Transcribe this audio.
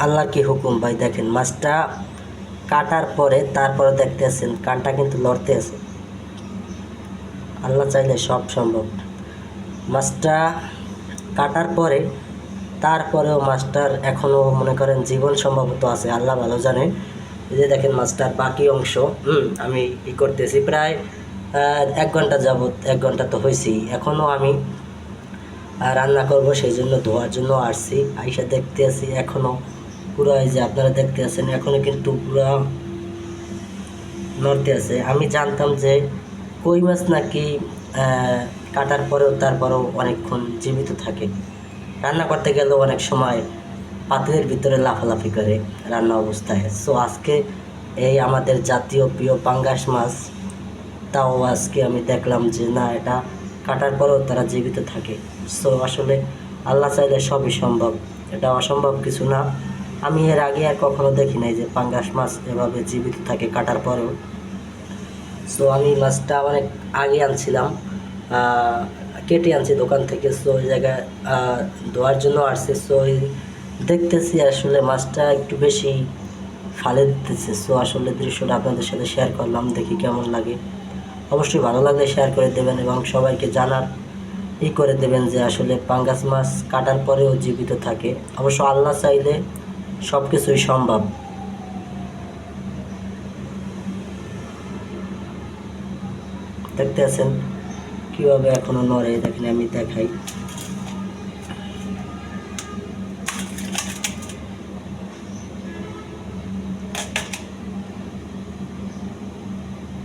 আল্লাহ কি হুকুম ভাই, দেখেন মাছটা কাটার পরে তারপরে দেখতে আছেন কানটা কিন্তু লড়তে আছে। আল্লাহ চাইলে সব সম্ভব। মাছটা কাটার পরে তারপরেও মাছটার এখনও মনে করেন জীবন সম্ভবত আছে, আল্লাহ ভালো জানে। এই যে দেখেন মাছটার বাকি অংশ আমি করতেছি প্রায় 1 ঘন্টা যাবত, 1 ঘন্টা তো হয়েছেই, এখনও আমি রান্না করব, সেই জন্য ধোয়ার জন্য আসছি। আইসা দেখতে আছি এখনও পুরো, এই যে আপনারা দেখতে আছেন এখনও কিন্তু পুরো নড়তে আছে। আমি জানতাম যে কই মাছ নাকি কাটার পরেও তারপরেও অনেকক্ষণ জীবিত থাকে, রান্না করতে গেলেও অনেক সময় পাতিলের ভিতরে লাফালাফি করে রান্না অবস্থায়। সো আজকে এই আমাদের জাতীয় প্রিয় পাঙ্গাস মাছ, তাও আজকে আমি দেখলাম যে না, এটা কাটার পরেও তারা জীবিত থাকে। সো আসলে আল্লাহ চাইলে সবই সম্ভব, এটা অসম্ভব কিছু না। আমি এর আগে আর কখনো দেখি নাই যে পাঙ্গাস মাছ এভাবে জীবিত থাকে কাটার পরেও। সো আমি মাছটা অনেক আগে আনছিলাম, কেটে আনছি দোকান থেকে। সো ওই জায়গায় ধোয়ার জন্য আসছে। সো দেখতেছি আসলে মাছটা একটু বেশি ফালে দিতেছে। সো আসলে দৃশ্যটা আপনাদের সাথে শেয়ার করলাম, দেখি কেমন লাগে। অবশ্যই ভালো লাগলে শেয়ার করে দেবেন এবং সবাইকে জানার করে দেবেন যে আসলে পাঙ্গাস মাছ কাটার পরেও জীবিত থাকে। অবশ্য আল্লাহ চাইলে সব কিছুই সম্ভব। দেখতে আছেন কীভাবে এখনও নড়ে, দেখেন আমি দেখাই।